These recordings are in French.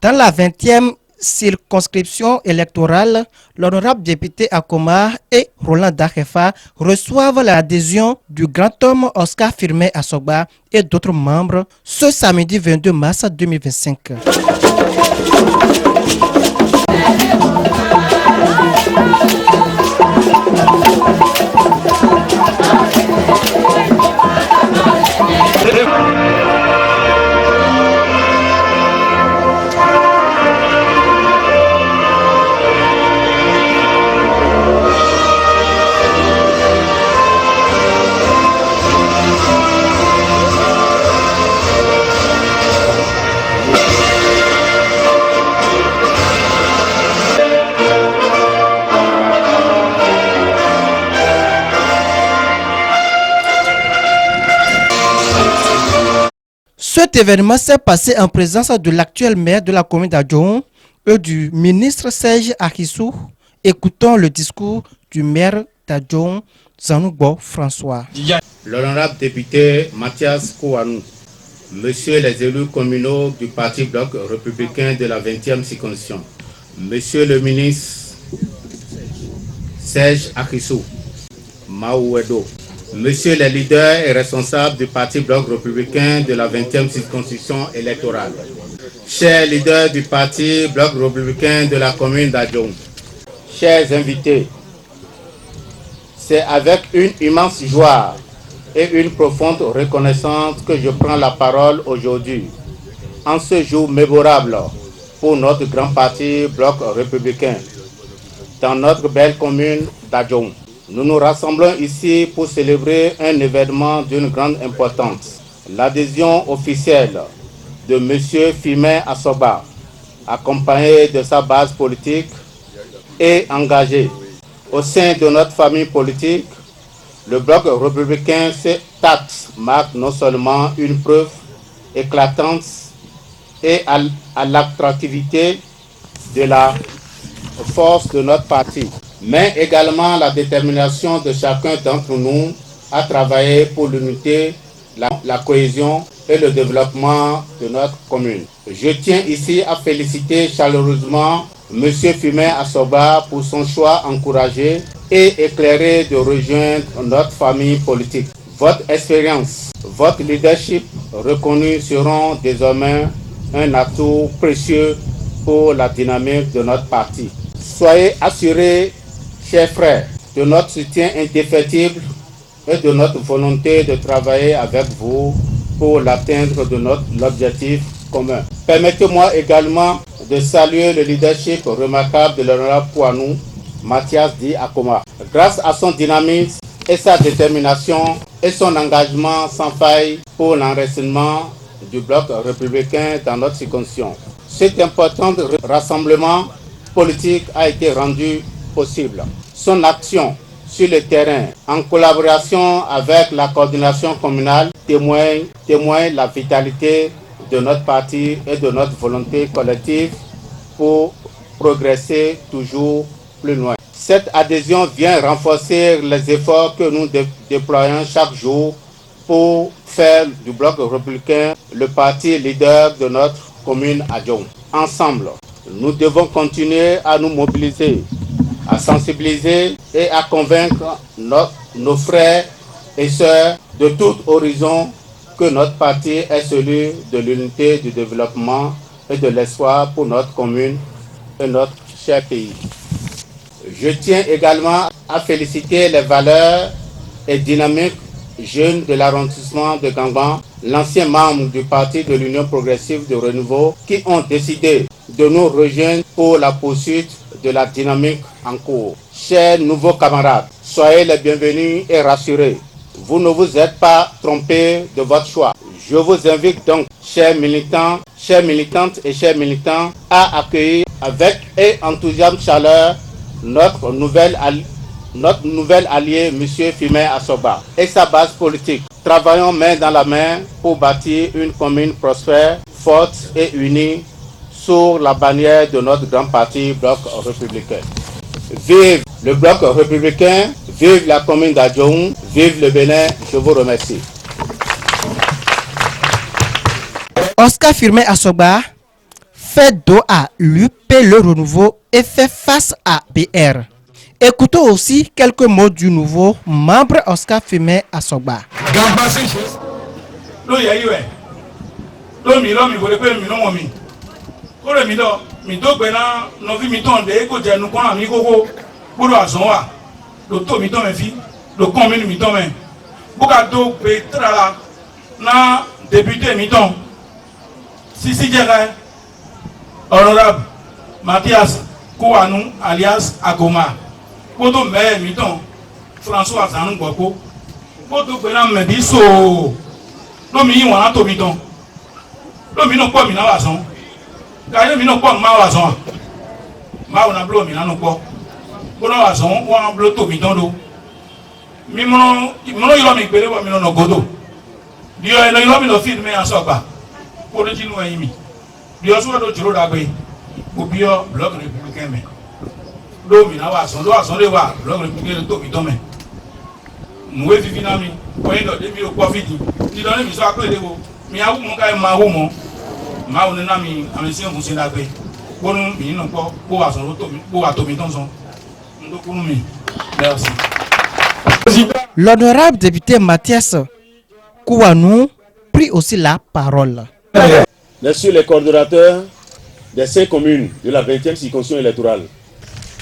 Dans la 20e circonscription électorale, l'honorable député Akoma et Roland Dakefa reçoivent l'adhésion du grand homme Oscar Firmin Asogba et d'autres membres ce samedi 22 mars 2025. Cet événement s'est passé en présence de l'actuel maire de la commune d'Adjoun et du ministre Serge Akissou. Écoutons le discours du maire d'Adjoun, Zanoubo François. L'honorable député Mathias Kouanou, Monsieur les élus communaux du Parti Bloc républicain de la 20e circonscription, Monsieur le ministre Serge Akissou, Maouedo, Monsieur les leaders et responsables du Parti Bloc républicain de la 20e circonscription électorale, chers leaders du Parti Bloc républicain de la commune d'Adjoun, chers invités, c'est avec une immense joie et une profonde reconnaissance que je prends la parole aujourd'hui, en ce jour mémorable pour notre grand parti Bloc républicain, dans notre belle commune d'Adjoun. Nous nous rassemblons ici pour célébrer un événement d'une grande importance, l'adhésion officielle de M. Firmin Asogba, accompagné de sa base politique et engagé au sein de notre famille politique. Le Bloc républicain, cet acte marque non seulement une preuve éclatante et à l'attractivité de la force de notre parti, mais également la détermination de chacun d'entre nous à travailler pour l'unité, la cohésion et le développement de notre commune. Je tiens ici à féliciter chaleureusement M. Firmin Asogba pour son choix encouragé et éclairé de rejoindre notre famille politique. Votre expérience, votre leadership reconnu seront désormais un atout précieux pour la dynamique de notre parti. Soyez assurés, chers frères, de notre soutien indéfectible et de notre volonté de travailler avec vous pour l'atteindre de notre objectif commun. Permettez-moi également de saluer le leadership remarquable de l'honorable Kouanou, Mathias Di Akoma. Grâce à son dynamisme et sa détermination et son engagement sans faille pour l'enracinement du Bloc républicain dans notre circonscription, cet important rassemblement politique a été rendu possible. Son action sur le terrain, en collaboration avec la coordination communale, témoigne la vitalité de notre parti et de notre volonté collective pour progresser toujours plus loin. Cette adhésion vient renforcer les efforts que nous déployons chaque jour pour faire du Bloc républicain le parti leader de notre commune Adjoun. Ensemble, nous devons continuer à nous mobiliser, à sensibiliser et à convaincre nos frères et sœurs de tout horizon que notre parti est celui de l'unité, du développement et de l'espoir pour notre commune et notre cher pays. Je tiens également à féliciter les valeurs et dynamiques jeunes de l'arrondissement de Gangban, l'ancien membre du Parti de l'Union progressive de renouveau, qui ont décidé de nous rejoindre pour la poursuite de la dynamique en cours. Chers nouveaux camarades, soyez les bienvenus et rassurés. Vous ne vous êtes pas trompés de votre choix. Je vous invite donc, chers militants, chères militantes et chers militants, à accueillir avec enthousiasme chaleur notre nouvel allié, M. Firmin Asogba, et sa base politique. Travaillons main dans la main pour bâtir une commune prospère, forte et unie sous la bannière de notre grand parti Bloc républicain. Vive le Bloc républicain, vive la commune d'Adjoun, vive le Bénin, je vous remercie. Oscar Firmin Asogba fait dos à l'UP Le Renouveau et fait face à BR. Écoutons aussi quelques mots du nouveau membre Oscar Fumet Asogba. Honorable Mathias Kouanou alias Agoma. Poto mè miton François Zanou Boko. Poto pena mè biso. Lo mi wana to miton. Lo mi no po mi na wason. Ka mi no po ma wason. Ma ona blo mi na no po. Bono wason wa blo to miton do. Mi mono yilo mi pere wa mi no godo. Dio eno yilo mi no film me Asogba. Poto tinu eyimi. Dio so do juro dagbe. Obio bloc républicain me. Do mi na wason le wa bloc républicain to mi don me. Nwe vivi na mi. Ko yin do de mi o po fiti. Ti don mi so apele wo. Mi awu mo ka ma wo mo. Ma wo na mi amesi on se dagbe. Bonu mi no po ko wason lo to mi ko wa to mi don son. Ndo kunu mi. Merci. L'honorable député Mathias Kouanou prit aussi la parole. Messieurs les coordonnateurs des 5 communes de la 20e circonscription électorale,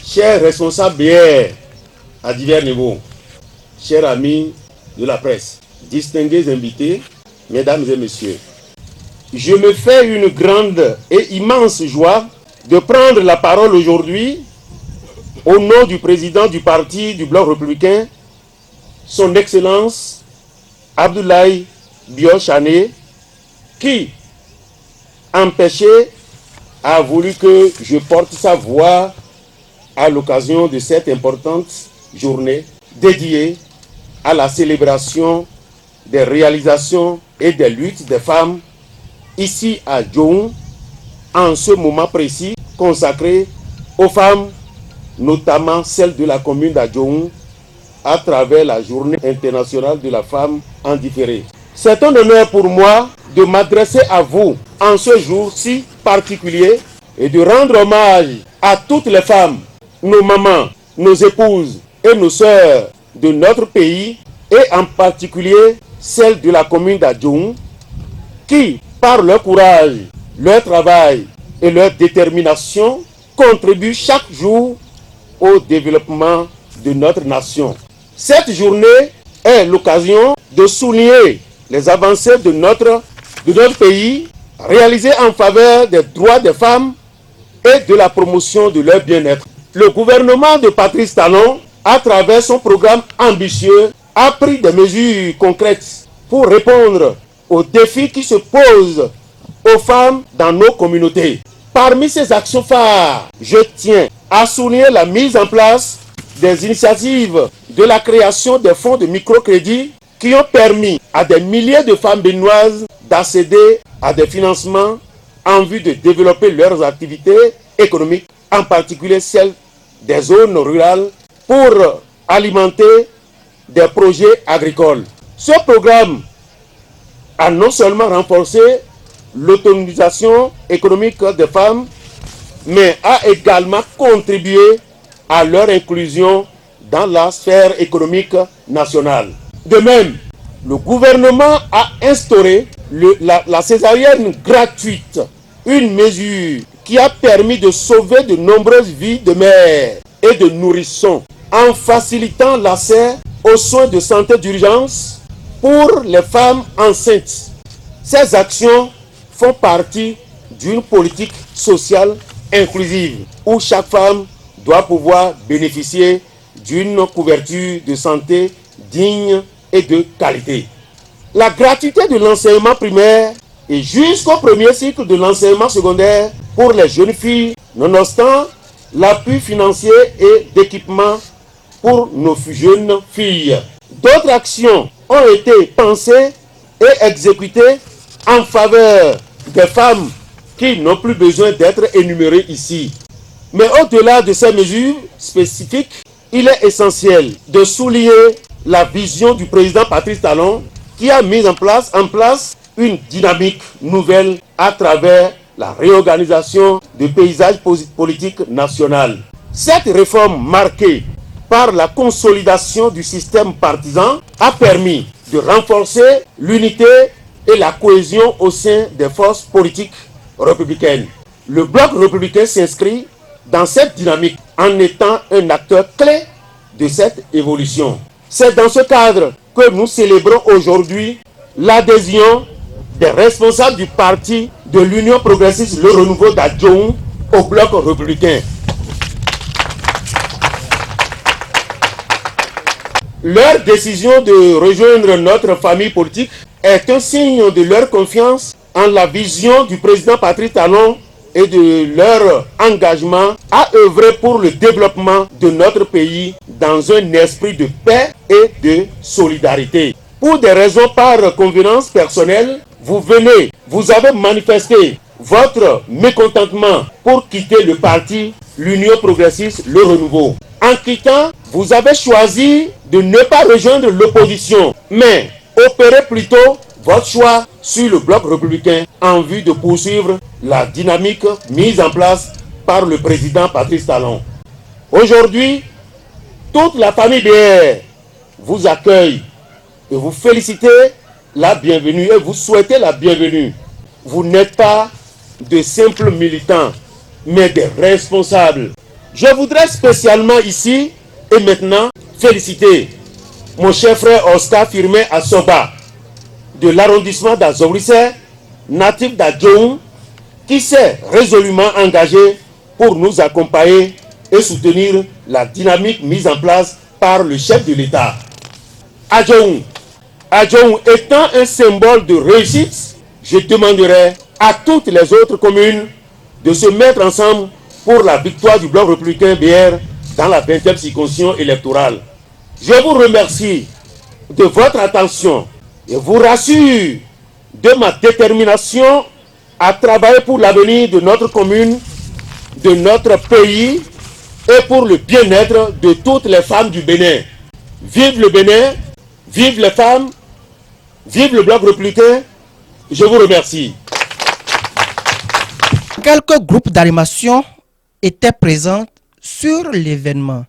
chers responsables BR à divers niveaux, chers amis de la presse, distingués invités, mesdames et messieurs, je me fais une grande et immense joie de prendre la parole aujourd'hui au nom du président du parti du Bloc républicain, son Excellence Abdoulaye Biochane, qui, empêché, a voulu que je porte sa voix à l'occasion de cette importante journée dédiée à la célébration des réalisations et des luttes des femmes ici à Djohou, en ce moment précis consacré aux femmes, notamment celles de la commune d'Adjohou, à travers la Journée internationale de la femme en différé. C'est un honneur pour moi de m'adresser à vous en ce jour si particulier et de rendre hommage à toutes les femmes, nos mamans, nos épouses et nos sœurs de notre pays et en particulier celles de la commune d'Adjohou qui, par leur courage, leur travail et leur détermination, contribuent chaque jour au développement de notre nation. Cette journée est l'occasion de souligner les avancées de notre pays réalisées en faveur des droits des femmes et de la promotion de leur bien-être. Le gouvernement de Patrice Talon, à travers son programme ambitieux, a pris des mesures concrètes pour répondre aux défis qui se posent aux femmes dans nos communautés. Parmi ces actions phares, je tiens à souligner la mise en place des initiatives de la création des fonds de microcrédit qui ont permis à des milliers de femmes béninoises d'accéder à des financements en vue de développer leurs activités économiques, en particulier celles des zones rurales, pour alimenter des projets agricoles. Ce programme a non seulement renforcé l'autonomisation économique des femmes, mais a également contribué à leur inclusion dans la sphère économique nationale. De même, le gouvernement a instauré la césarienne gratuite, une mesure qui a permis de sauver de nombreuses vies de mères et de nourrissons en facilitant l'accès aux soins de santé d'urgence pour les femmes enceintes. Ces actions font partie d'une politique sociale inclusive où chaque femme doit pouvoir bénéficier d'une couverture de santé digne et de qualité. La gratuité de l'enseignement primaire et jusqu'au premier cycle de l'enseignement secondaire pour les jeunes filles, nonobstant l'appui financier et d'équipement pour nos jeunes filles. D'autres actions ont été pensées et exécutées en faveur des femmes qui n'ont plus besoin d'être énumérées ici. Mais au-delà de ces mesures spécifiques, il est essentiel de souligner la vision du président Patrice Talon qui a mis en place une dynamique nouvelle à travers la réorganisation du paysage politique national. Cette réforme marquée par la consolidation du système partisan a permis de renforcer l'unité et la cohésion au sein des forces politiques républicaines. Le bloc républicain s'inscrit dans cette dynamique en étant un acteur clé de cette évolution. C'est dans ce cadre que nous célébrons aujourd'hui l'adhésion des responsables du parti de l'Union progressiste Le Renouveau d'Adjoum au bloc républicain. Leur décision de rejoindre notre famille politique est un signe de leur confiance en la vision du président Patrice Talon et de leur engagement à œuvrer pour le développement de notre pays dans un esprit de paix et de solidarité. Pour des raisons par convenance personnelle, vous avez manifesté votre mécontentement pour quitter le parti l'Union progressiste Le Renouveau. En quittant, vous avez choisi de ne pas rejoindre l'opposition, mais opérer plutôt votre choix sur le bloc républicain en vue de poursuivre la dynamique mise en place par le président Patrice Talon. Aujourd'hui, toute la famille BR vous accueille et vous félicitez la bienvenue et vous souhaitez la bienvenue. Vous n'êtes pas de simples militants, mais des responsables. Je voudrais spécialement ici et maintenant féliciter mon cher frère Oscar Firmin Assoba de l'arrondissement d'Azobrisse, natif d'Adjoum, qui s'est résolument engagé pour nous accompagner et soutenir la dynamique mise en place par le chef de l'État. Adjoum étant un symbole de réussite, je demanderai à toutes les autres communes de se mettre ensemble pour la victoire du bloc républicain BR dans la 20e circonscription électorale. Je vous remercie de votre attention et vous rassure de ma détermination à travailler pour l'avenir de notre commune, de notre pays et pour le bien-être de toutes les femmes du Bénin. Vive le Bénin, vive les femmes, vive le bloc républicain. Je vous remercie. Quelques groupes d'animation étaient présents sur l'événement.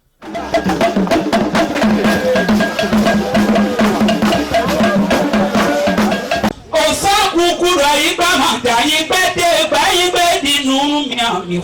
Mi